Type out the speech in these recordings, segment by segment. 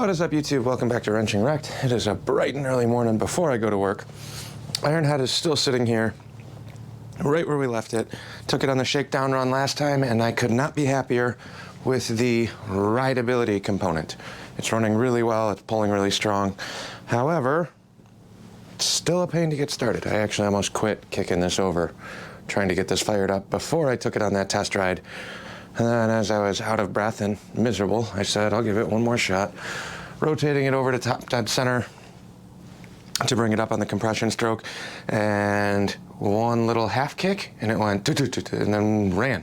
What is up, YouTube? Welcome back to Wrenching Wrecked. It is a bright and early morning before I go to work. Ironhead is still sitting here right where we left it. Took it on the shakedown run last time, and I could not be happier with the rideability component. It's running really well, it's pulling really strong. However, it's still a pain to get started. I actually almost quit kicking this over, trying to get this fired up before I took it on that test ride. And then as I was out of breath and miserable, I said, I'll give it one more shot. Rotating it over to top dead center to bring it up on the compression stroke, and one little half kick, and it went and then ran.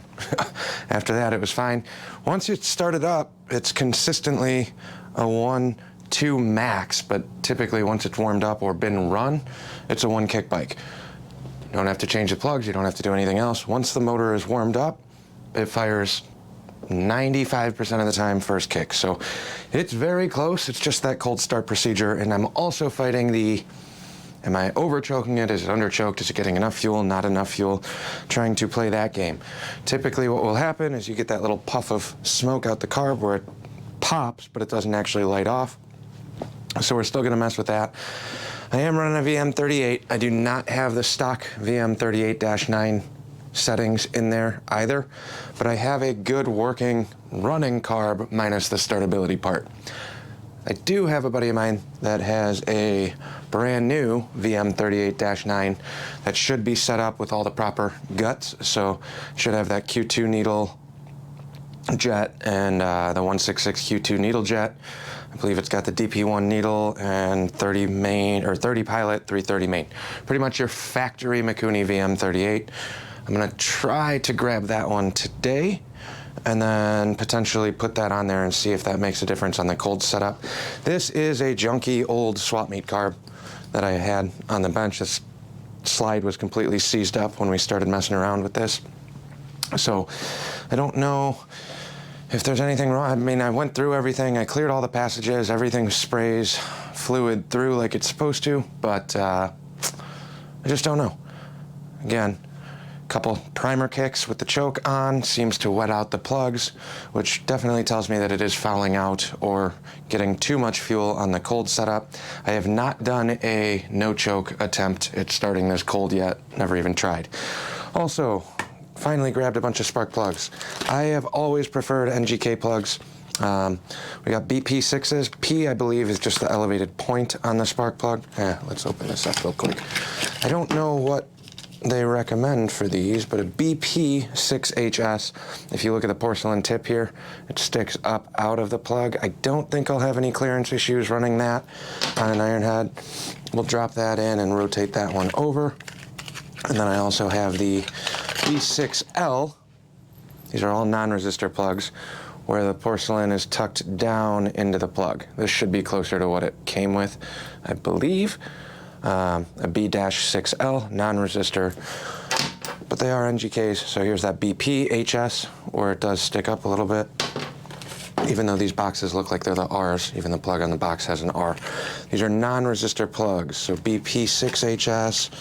After that, it was fine. Once it started up, it's consistently a 1-2 max, but typically once it's warmed up or been run, it's a one kick bike. You don't have to change the plugs, you don't have to do anything else. Once the motor is warmed up, it fires 95% of the time first kick. So it's very close. It's just that cold start procedure. And I'm also fighting the, am I over choking it? Is it under choked? Is it getting enough fuel? Not enough fuel? Trying to play that game. Typically what will happen is you get that little puff of smoke out the carb where it pops, but it doesn't actually light off. So we're still gonna mess with that. I am running a VM38. I do not have the stock VM38-9 settings in there either, but I have a good working running carb minus the startability part. I do have a buddy of mine that has a brand new VM38-9 that should be set up with all the proper guts, so should have that Q2 needle jet and the 166 Q2 needle jet. I believe it's got the DP1 needle and 30 main, or 30 pilot, 330 main. Pretty much your factory Mikuni VM38. I'm gonna try to grab that one today and then potentially put that on there and see if that makes a difference on the cold setup. This is a junky old swap meet carb that I had on the bench. This slide was completely seized up when we started messing around with this. So I don't know if there's anything wrong. I mean, I went through everything, I cleared all the passages, everything sprays fluid through like it's supposed to, but I just don't know. Again, couple primer kicks with the choke on seems to wet out the plugs, which definitely tells me that it is fouling out or getting too much fuel on the cold setup. I have not done a no choke attempt at starting this cold yet, never even tried. Also, finally grabbed a bunch of spark plugs. I have always preferred NGK plugs. We got BP6s. P, I believe, is just the elevated point on the spark plug. Let's open this up real quick. I don't know what they recommend for these, but a BP6HS, if you look at the porcelain tip here, it sticks up out of the plug. I don't think I'll have any clearance issues running that on an Ironhead. We'll drop that in and rotate that one over. And then I also have the B6L. These are all non-resistor plugs where the porcelain is tucked down into the plug. This should be closer to what it came with, I believe. A B-6L non-resistor, but they are NGKs. So here's that BP-HS where it does stick up a little bit, even though these boxes look like they're the R's. Even the plug on the box has an R. These are non-resistor plugs. So BP6HS.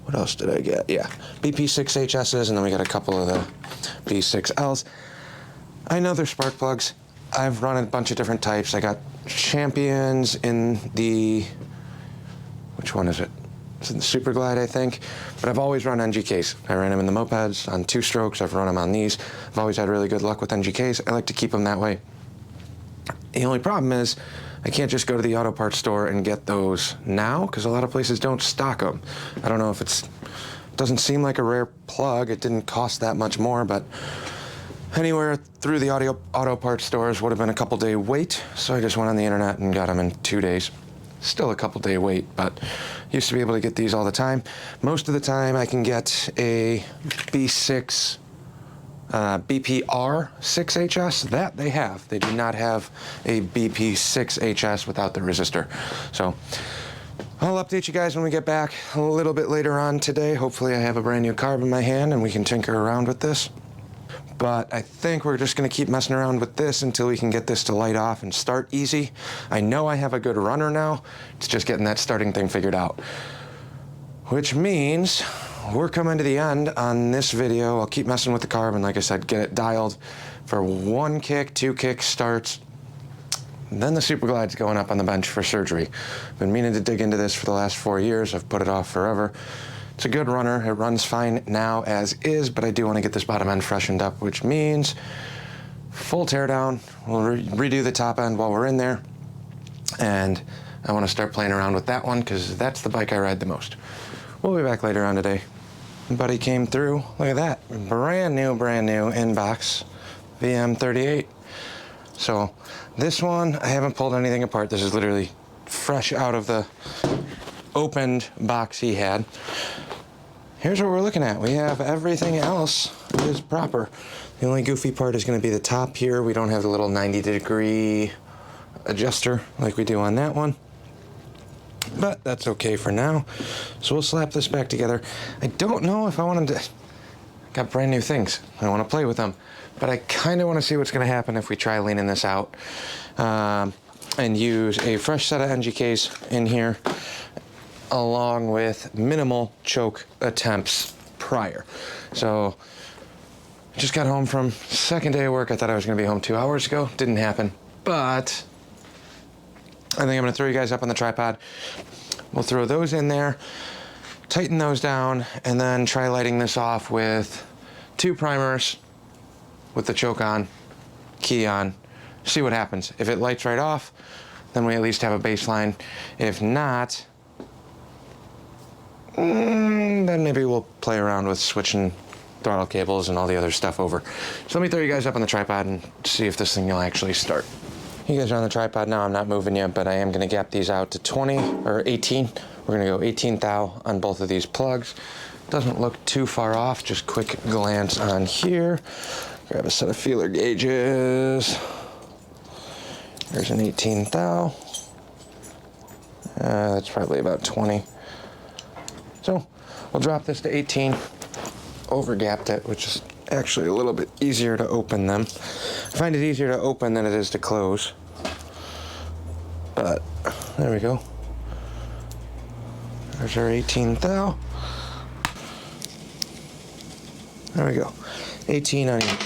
What else did I get? Yeah, BP6HSs, and then we got a couple of the B6Ls. I know they're spark plugs. I've run a bunch of different types. I got Champions in the, which one is it? It's in the Super Glide, I think. But I've always run NGKs. I ran them in the mopeds on 2 strokes. I've run them on these. I've always had really good luck with NGKs. I like to keep them that way. The only problem is I can't just go to the auto parts store and get those now because a lot of places don't stock them. I don't know if it doesn't seem like a rare plug. It didn't cost that much more, but anywhere through the auto parts stores would have been a couple day wait. So I just went on the internet and got them in 2 days. Still a couple day wait, but used to be able to get these all the time. Most of the time I can get a B6 BPR6HS. That they have. They do not have a BP6HS without the resistor. So I'll update you guys when we get back a little bit later on today. Hopefully I have a brand new carb in my hand and we can tinker around with this. But I think we're just gonna keep messing around with this until we can get this to light off and start easy. I know I have a good runner now. It's just getting that starting thing figured out. Which means we're coming to the end on this video. I'll keep messing with the carb and, like I said, get it dialed for 1 kick, 2 kick starts. Then the Super Glide's going up on the bench for surgery. Been meaning to dig into this for the last 4 years. I've put it off forever. It's a good runner. It runs fine now as is, but I do want to get this bottom end freshened up, which means full teardown. We'll redo the top end while we're in there. And I want to start playing around with that one because that's the bike I ride the most. We'll be back later on today. Buddy came through. Look at that. Brand new inbox VM38. So this one, I haven't pulled anything apart. This is literally fresh out of the opened box he had. Here's what we're looking at. We have everything else is proper. The only goofy part is going to be the top here. We don't have the little 90-degree adjuster like we do on that one. But that's okay for now. So we'll slap this back together. I don't know if I want to... Got brand new things. I want to play with them. But I kind of want to see what's going to happen if we try leaning this out and use a fresh set of NGKs in here along with minimal choke attempts prior. So just got home from second day of work. I thought I was going to be home 2 hours ago. Didn't happen. But I think I'm going to throw you guys up on the tripod. We'll throw those in there, tighten those down, and then try lighting this off with 2 primers with the choke on, key on, see what happens. If it lights right off, then we at least have a baseline. If not, then maybe we'll play around with switching throttle cables and all the other stuff over. So let me throw you guys up on the tripod and see if this thing will actually start. You guys are on the tripod now. I'm not moving yet, but I am going to gap these out to 20 or 18. We're going to go 18 thou on both of these plugs. Doesn't look too far off. Just quick glance on here. Grab a set of feeler gauges. There's an 18 thou. That's probably about 20. So we'll drop this to 18. Overgapped it, which is actually a little bit easier to open them. I find it easier to open than it is to close. But there we go. There's our 18 thou. There we go. 18 on each.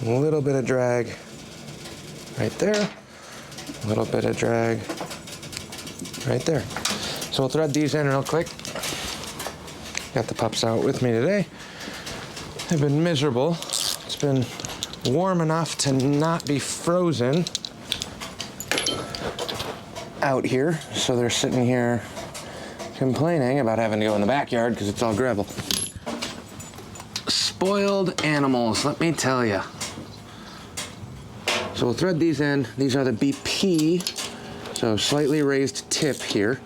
A little bit of drag right there. A little bit of drag right there. So we'll thread these in real quick. Got the pups out with me today. They've been miserable. It's been warm enough to not be frozen out here. So they're sitting here complaining about having to go in the backyard because it's all gravel. Spoiled animals, let me tell you. So we'll thread these in. These are the BP, so slightly raised tip here.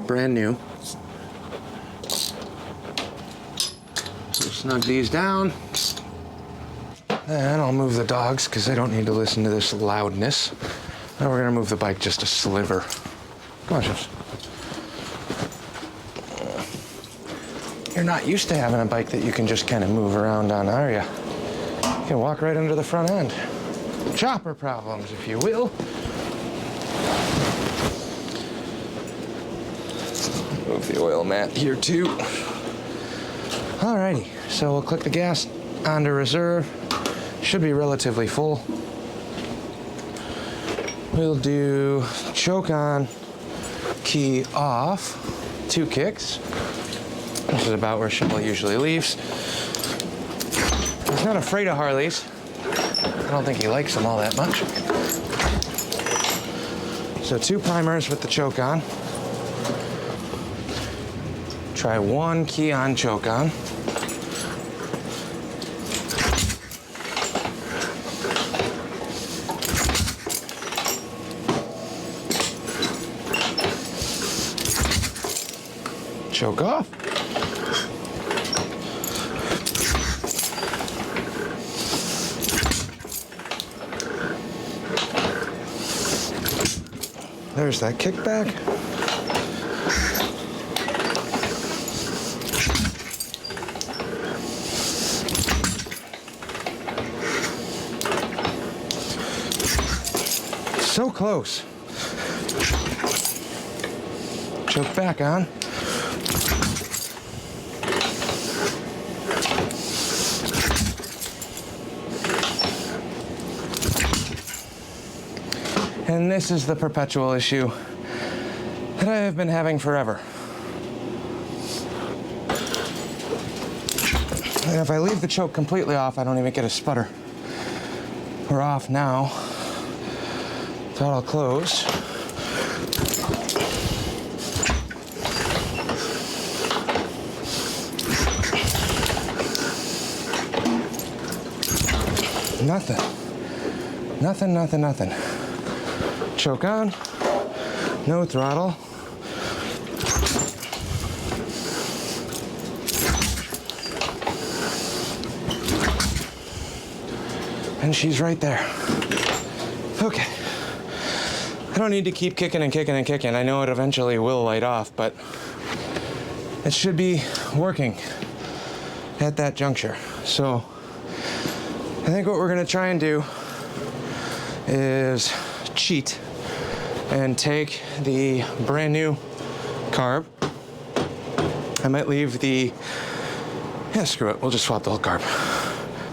Brand new. So snug these down. And I'll move the dogs because they don't need to listen to this loudness. Now we're gonna move the bike just a sliver. Come on, Chips. You're not used to having a bike that you can just kind of move around on, are you? You can walk right under the front end. Chopper problems, if you will. Move the oil mat here too. Alrighty, so we'll click the gas onto reserve. Should be relatively full. We'll do choke on, key off, 2 kicks. This is about where Shovel usually leaves. He's not afraid of Harleys. I don't think he likes them all that much. So 2 primers with the choke on. Try 1 key on, choke on. Choke off. There's that kickback. So close. Choke back on. And this is the perpetual issue that I have been having forever. And if I leave the choke completely off, I don't even get a sputter. We're off now. Throttle closed. Nothing. Choke on, no throttle. And she's right there. Okay. I don't need to keep kicking and kicking and kicking. I know it eventually will light off, but it should be working at that juncture. So I think what we're gonna try and do is cheat and take the brand new carb. I might leave screw it, we'll just swap the whole carb.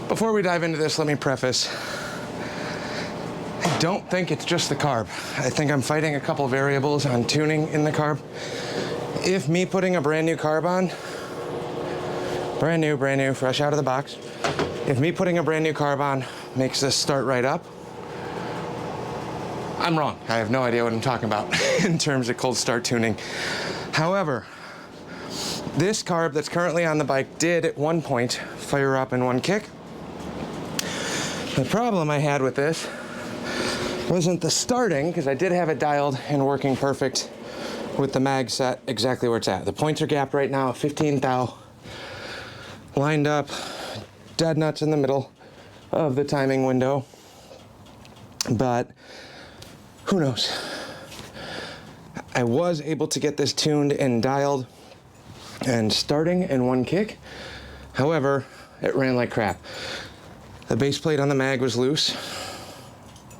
Before we dive into this, let me preface, I don't think it's just the carb. I think I'm fighting a couple variables on tuning in the carb. If me putting a brand new carb on, brand new, fresh out of the box, if me putting a brand new carb on makes this start right up, I'm wrong. I have no idea what I'm talking about in terms of cold start tuning. However, this carb that's currently on the bike did at one point fire up in one kick. The problem I had with this wasn't the starting, because I did have it dialed and working perfect with the mag set exactly where it's at. The points are gapped right now at 15 thou, lined up, dead nuts in the middle of the timing window. But who knows? I was able to get this tuned and dialed and starting in one kick. However, it ran like crap. The base plate on the mag was loose,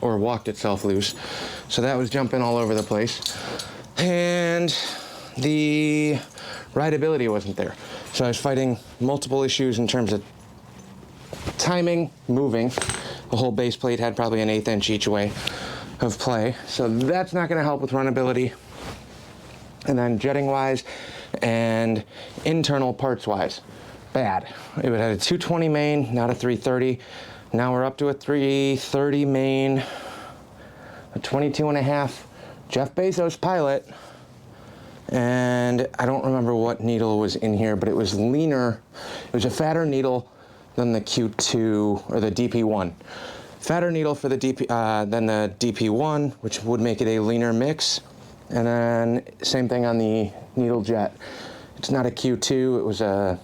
or walked itself loose, so that was jumping all over the place. And the rideability wasn't there. So I was fighting multiple issues in terms of timing, moving. The whole base plate had probably an 1/8 inch each way of play, so that's not going to help with runability. And then jetting wise and internal parts wise, bad. It had a 220 main, not a 330. Now we're up to a 330 main, a 22.5 Jeff Bezos pilot, and I don't remember what needle was in here, but it was leaner. It was a fatter needle than the Q2 or the DP1. Fatter needle for the than the DP1, which would make it a leaner mix. And then same thing on the needle jet. It's not a Q2, it was a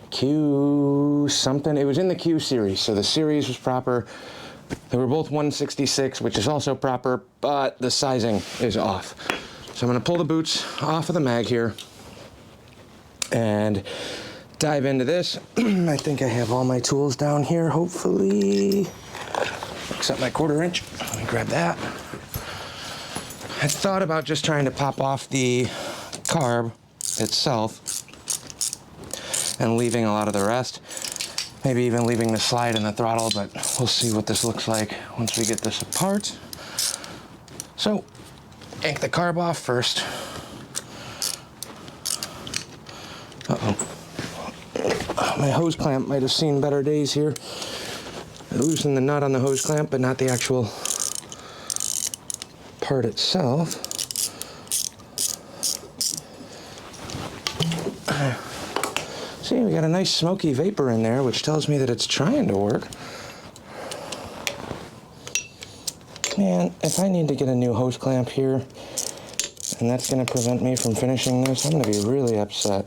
Q something. It was in the Q series, so the series was proper. They were both 166, which is also proper, but the sizing is off. So I'm gonna pull the boots off of the mag here and dive into this. I think I have all my tools down here, hopefully, except my 1/4 inch. Let me grab that. I thought about just trying to pop off the carb itself and leaving a lot of the rest. Maybe even leaving the slide and the throttle, but we'll see what this looks like once we get this apart. So, yank the carb off first. Uh-oh. My hose clamp might have seen better days here. I loosened the nut on the hose clamp, but not the actual part itself. See, we got a nice smoky vapor in there, which tells me that it's trying to work. Man, if I need to get a new hose clamp here, and that's going to prevent me from finishing this, I'm going to be really upset.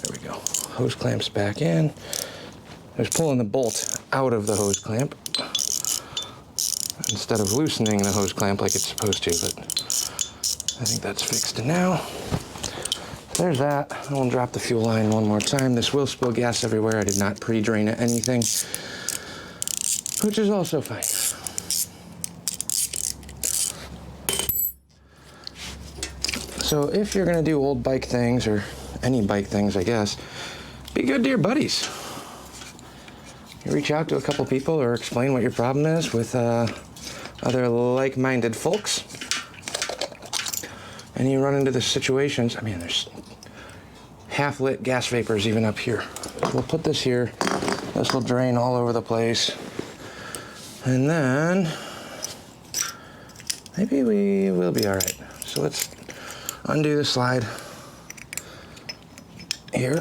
There we go. Hose clamp's back in. I was pulling the bolt out of the hose clamp instead of loosening the hose clamp like it's supposed to, but I think that's fixed now. There's that. I won't drop the fuel line one more time. This will spill gas everywhere. I did not pre-drain anything, which is also fine. So if you're gonna do old bike things, or any bike things, I guess, be good to your buddies. you reach out to a couple people or explain what your problem is with other like-minded folks, and you run into the situations. I mean, there's half-lit gas vapors even up here. We'll put this here. This will drain all over the place. And then maybe we will be all right. So let's undo the slide here.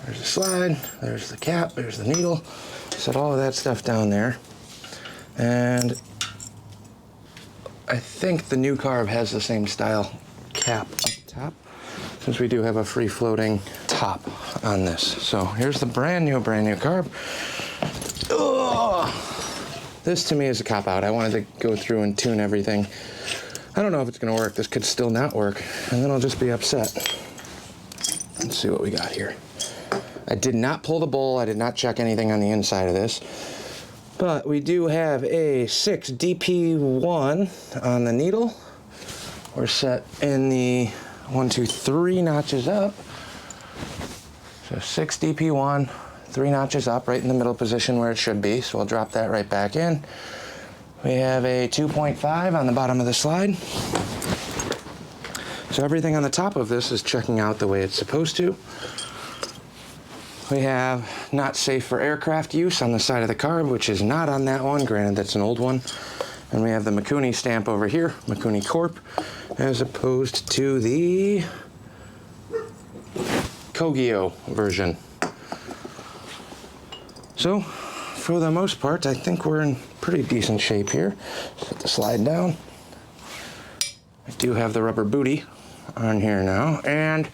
There's the slide, there's the cap, there's the needle. Set all of that stuff down there. And I think the new carb has the same style cap up top, since we do have a free floating top on this. So here's the brand new carb. Ugh. This to me is a cop out. I wanted to go through and tune everything. I don't know if it's gonna work. This could still not work, and then I'll just be upset. Let's see what we got here. I did not pull the bowl. I did not check anything on the inside of this, but we do have a 6 DP1 on the needle. We're set in the 1, 2, 3 notches up. So 6 DP1, 3 notches up, right in the middle position where it should be. So we'll drop that right back in. We have a 2.5 on the bottom of the slide. So everything on the top of this is checking out the way it's supposed to. We have not safe for aircraft use on the side of the carb, which is not on that one. Granted, that's an old one. And we have the Mikuni stamp over here, Mikuni Corp, as opposed to the Kogyo version. So, for the most part, I think we're in pretty decent shape here. Set the slide down. I do have the rubber booty on here now, and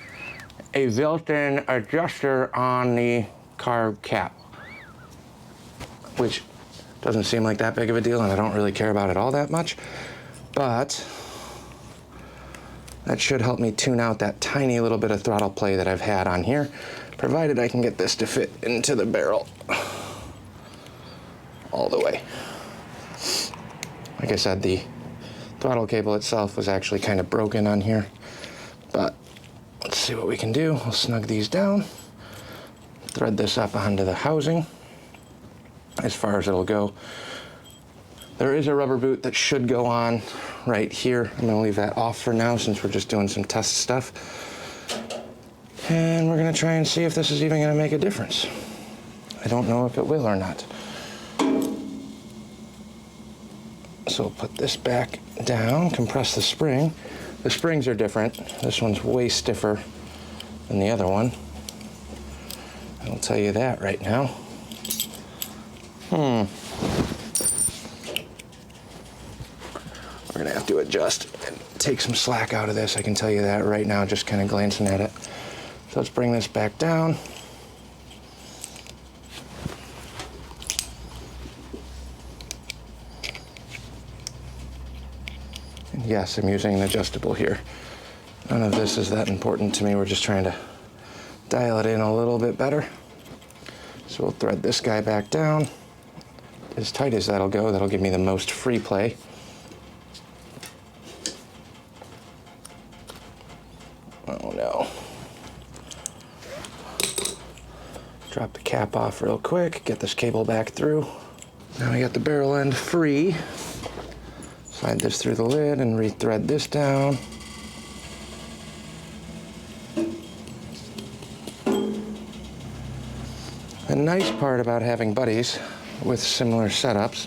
a built-in adjuster on the carb cap, which doesn't seem like that big of a deal, and I don't really care about it all that much, but that should help me tune out that tiny little bit of throttle play that I've had on here, provided I can get this to fit into the barrel all the way. Like I said, the throttle cable itself was actually kind of broken on here, but let's see what we can do. We'll snug these down, thread this up onto the housing as far as it'll go. There is a rubber boot that should go on right here. I'm gonna leave that off for now since we're just doing some test stuff. And we're gonna try and see if this is even gonna make a difference. I don't know if it will or not. So we'll put this back down, compress the spring. The springs are different. This one's way stiffer than the other one. I'll tell you that right now. We're gonna have to adjust and take some slack out of this. I can tell you that right now, just kind of glancing at it. So let's bring this back down. And yes, I'm using an adjustable here. None of this is that important to me. We're just trying to dial it in a little bit better. So we'll thread this guy back down. As tight as that'll go, that'll give me the most free play. Oh no. Drop the cap off real quick, get this cable back through. Now we got the barrel end free. Slide this through the lid and re-thread this down. The nice part about having buddies with similar setups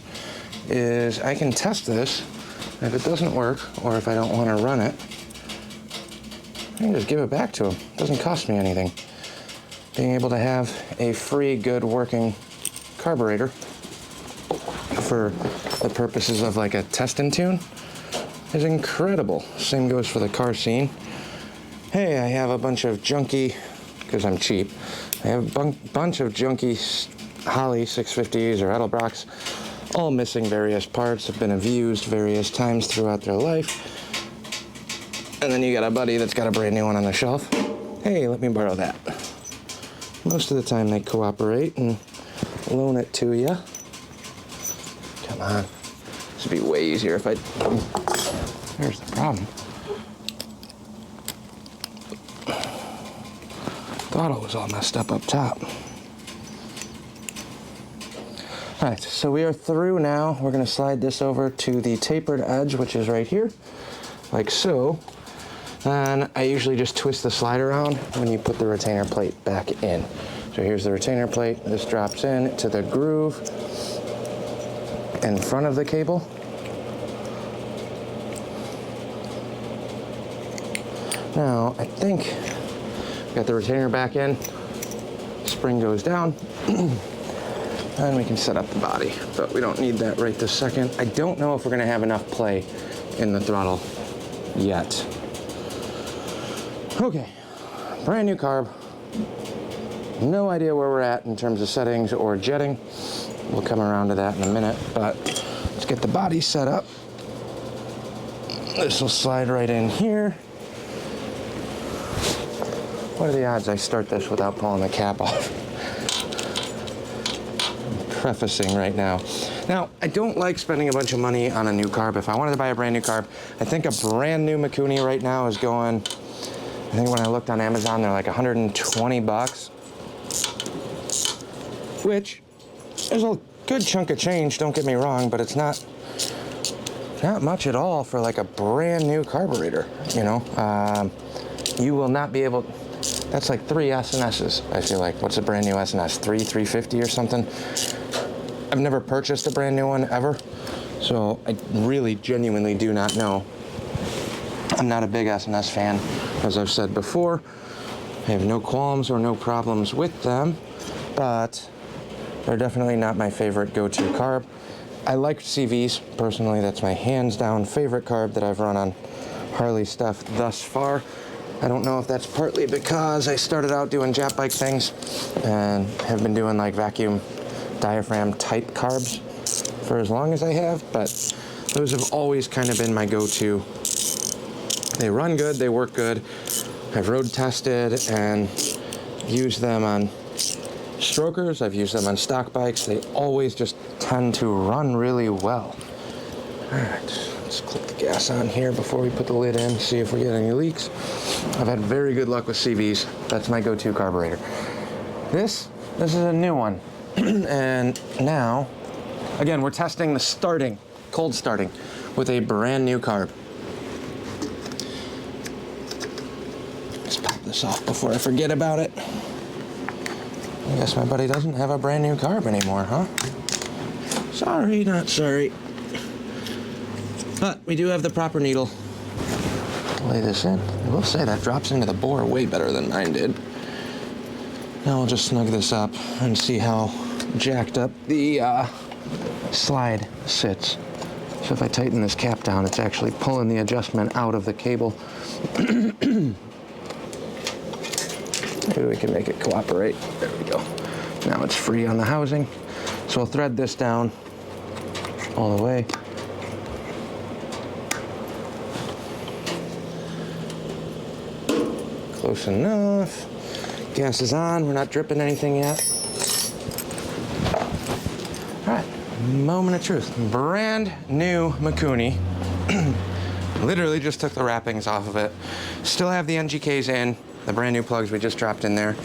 is I can test this. If it doesn't work, or if I don't want to run it, I can just give it back to them. It doesn't cost me anything. Being able to have a free, good working carburetor for the purposes of like a test and tune is incredible. Same goes for the car scene. Hey, I have a bunch of junky, because I'm cheap, I have a bunch of junky Harley 650s or Edelbrocks, all missing various parts, have been abused various times throughout their life. And then you got a buddy that's got a brand new one on the shelf. Hey, let me borrow that. Most of the time they cooperate and loan it to you. Come on. This would be way easier if I... Here's the problem. Throttle was all messed up top. All right, so we are through now. We're gonna slide this over to the tapered edge, which is right here, like so. And I usually just twist the slide around when you put the retainer plate back in. So here's the retainer plate. This drops in to the groove in front of the cable. Now, I think got the retainer back in, spring goes down, and we can set up the body, but we don't need that right this second. I don't know if we're gonna have enough play in the throttle yet. Okay, brand new carb. No idea where we're at in terms of settings or jetting. We'll come around to that in a minute, but let's get the body set up. This will slide right in here. What are the odds I start this without pulling the cap off? I'm prefacing right now. Now, I don't like spending a bunch of money on a new carb. If I wanted to buy a brand new carb, I think a brand new Mikuni right now is going, I think when I looked on Amazon, they're like 120 bucks, which is a good chunk of change, don't get me wrong, but it's not much at all for like a brand new carburetor, you know? You will not be able, that's like 3 S&S's, I feel like. What's a brand new S&S? 350 or something? I've never purchased a brand new one ever, so I really genuinely do not know. I'm not a big S&S fan, as I've said before. I have no qualms or no problems with them, but they're definitely not my favorite go-to carb. I like CVs, personally. That's my hands-down favorite carb that I've run on Harley stuff thus far. I don't know if that's partly because I started out doing Jap bike things and have been doing like vacuum diaphragm type carbs for as long as I have, but those have always kind of been my go-to. They run good, they work good. I've road tested and used them on strokers. I've used them on stock bikes. They always just tend to run really well. All right. Let's click the gas on here before we put the lid in, see if we get any leaks. I've had very good luck with CVs. That's my go-to carburetor. This is a new one. And now, again, we're testing the starting, cold starting, with a brand new carb. Let's pop this off before I forget about it. I guess my buddy doesn't have a brand new carb anymore, huh? Sorry, not sorry. But we do have the proper needle. Lay this in. I will say that drops into the bore way better than mine did. Now we'll just snug this up and see how jacked up the slide sits. So if I tighten this cap down, it's actually pulling the adjustment out of the cable. Maybe we can make it cooperate. There we go. Now it's free on the housing. So we'll thread this down all the way. Close enough. Gas is on. We're not dripping anything yet. All right, moment of truth. Brand new Mikuni. Literally just took the wrappings off of it. Still have the NGKs in. The brand new plugs we just dropped in there.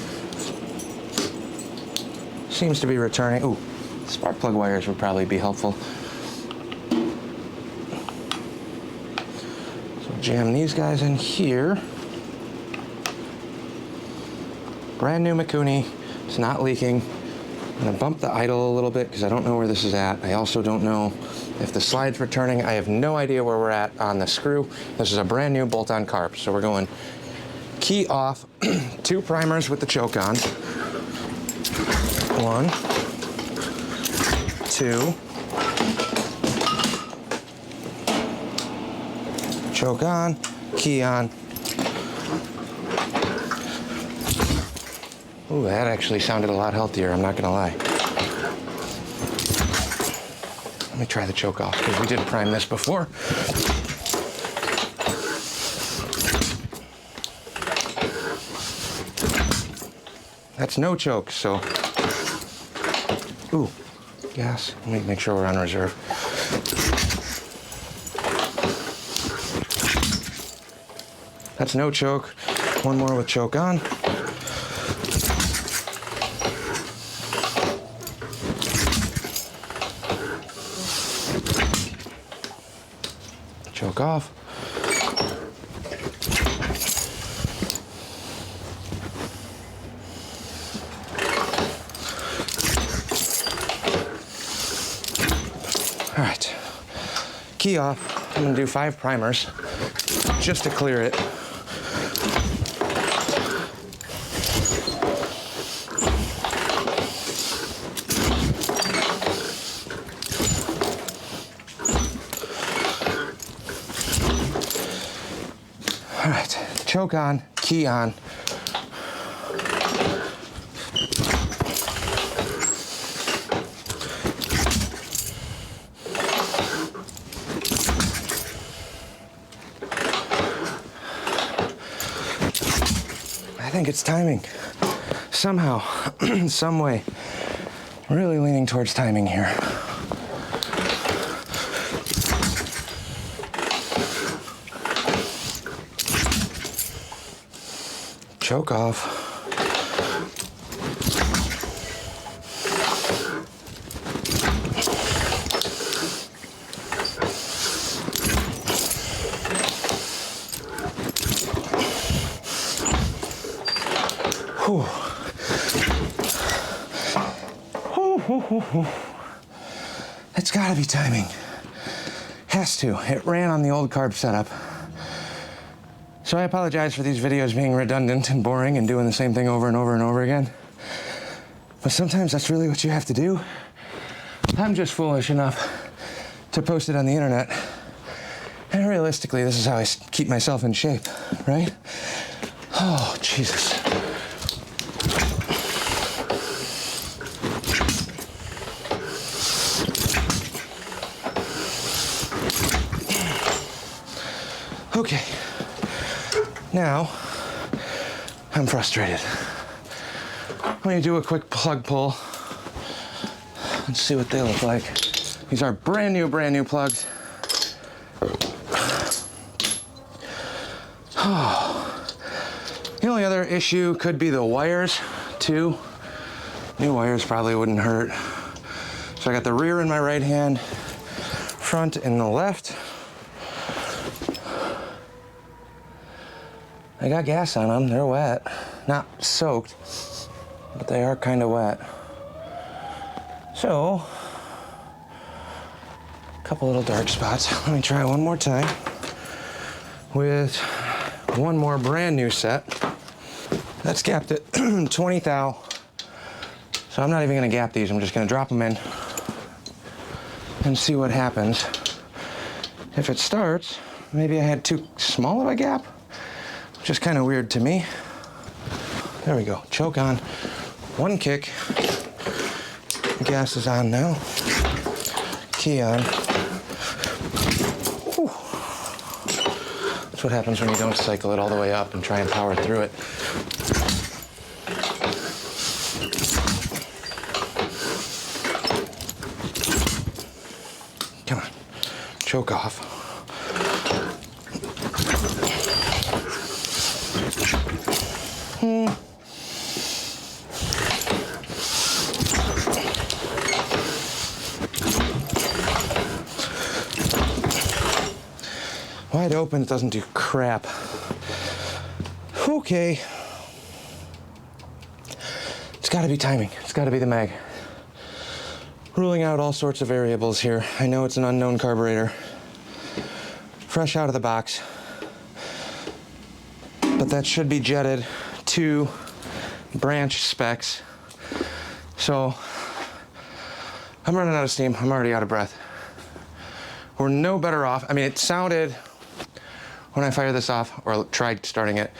Seems to be returning. Ooh, spark plug wires would probably be helpful. So jam these guys in here. Brand new Mikuni. It's not leaking. I'm gonna bump the idle a little bit because I don't know where this is at. I also don't know if the slide's returning. I have no idea where we're at on the screw. This is a brand new bolt-on carb. So we're going key off, 2 primers with the choke on. 1, 2. Choke on, key on. Ooh, that actually sounded a lot healthier, I'm not gonna lie. Let me try the choke off, because we did prime this before. That's no choke, so. Ooh, gas. Let me make sure we're on reserve. That's no choke. One more with choke on. Choke off. All right, key off. I'm gonna do 5 primers just to clear it. All right, choke on, key on. I think it's timing. Somehow, some way. Really leaning towards timing here. Choke off. Whew. It's gotta be timing. Has to. It ran on the old carb setup. So I apologize for these videos being redundant and boring and doing the same thing over and over and over again. But sometimes that's really what you have to do. I'm just foolish enough to post it on the internet. And realistically, this is how I keep myself in shape, right? Oh, Jesus. Okay. Now, I'm frustrated. I'm going to do a quick plug pull. Let's see what they look like. These are brand new plugs. Oh. The only other issue could be the wires, too. New wires probably wouldn't hurt. So I got the rear in my right hand, front in the left. I got gas on them, they're wet. Not soaked, but they are kind of wet. So, a couple little dark spots. Let me try one more time with one more brand new set. That's gapped at 20 thou. So I'm not even gonna gap these, I'm just gonna drop them in and see what happens. If it starts, maybe I had too small of a gap. Just kind of weird to me. There we go, choke on, one kick. Gas is on now. Key on. Whew. That's what happens when you don't cycle it all the way up and try and power through it. Come on, choke off. Wide open, it doesn't do crap. Okay. It's gotta be timing. It's gotta be the mag. Ruling out all sorts of variables here. I know it's an unknown carburetor. Fresh out of the box. But that should be jetted to branch specs. So, I'm running out of steam. I'm already out of breath. We're no better off. I mean, it sounded, when I fired this off, or tried starting it,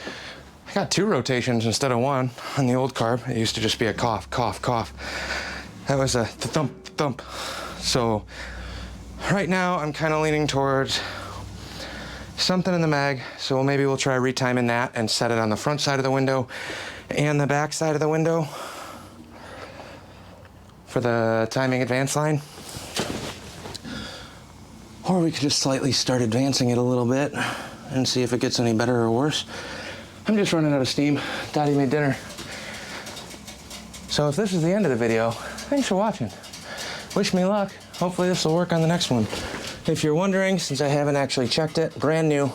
I got 2 rotations instead of 1 on the old carb. It used to just be a cough, cough, cough. That was a thump, thump. So right now I'm kind of leaning towards something in the mag. So maybe we'll try retiming that and set it on the front side of the window and the back side of the window for the timing advance line. Or we could just slightly start advancing it a little bit and see if it gets any better or worse. I'm just running out of steam. Dottie made dinner. So if this is the end of the video, thanks for watching. Wish me luck. Hopefully this will work on the next one. If you're wondering, since I haven't actually checked it, brand new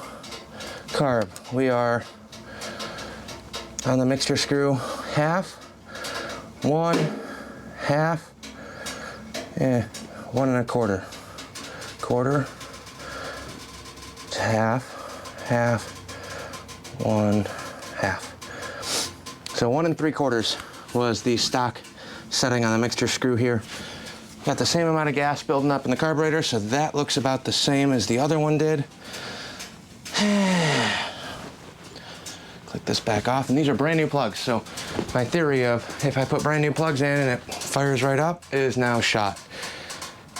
carb. We are on the mixture screw half, one, half, and 1 1/4. Quarter to half, half, 1, half. So 1 3/4 was the stock setting on the mixture screw here. Got the same amount of gas building up in the carburetor, so that looks about the same as the other one did. Click this back off, and these are brand new plugs. So my theory of if I put brand new plugs in and it fires right up is now shot.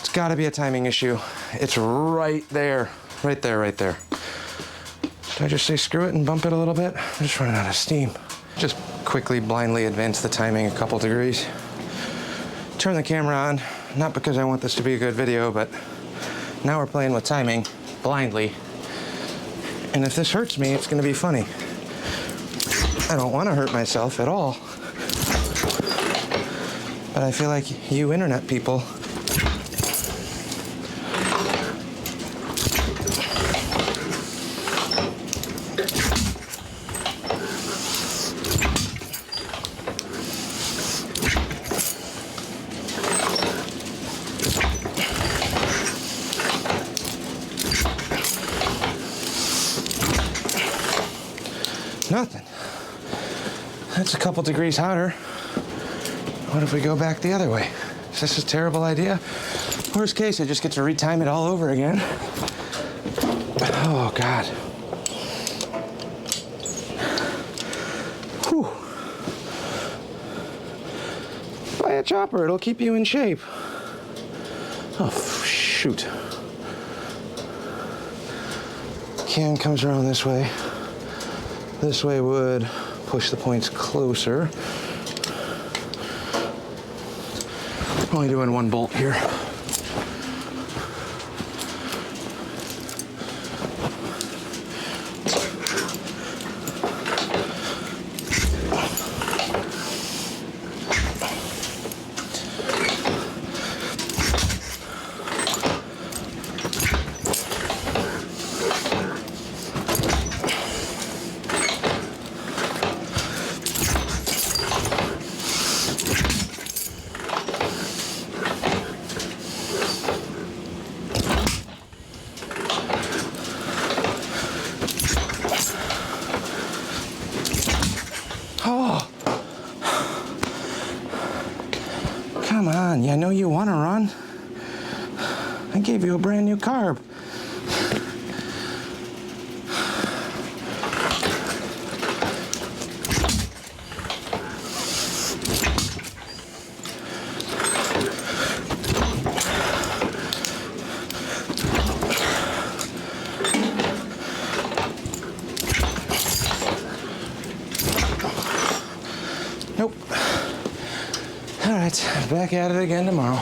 It's gotta be a timing issue. It's right there, right there, right there. Should I just say screw it and bump it a little bit? I'm just running out of steam. Just quickly blindly advance the timing a couple degrees. Turn the camera on, not because I want this to be a good video, but now we're playing with timing blindly. And if this hurts me, it's gonna be funny. I don't wanna hurt myself at all. But I feel like you internet people nothing. That's a couple degrees hotter. What if we go back the other way? Is this a terrible idea? Worst case, I just get to retime it all over again. Oh, God. Whew. Buy a chopper, it'll keep you in shape. Oh, shoot. Cam comes around this way. This way would push the points closer. Only doing 1 bolt here. Oh, come on, I know you want to run. I gave you a brand new carb. Nope. All right, back at it again tomorrow.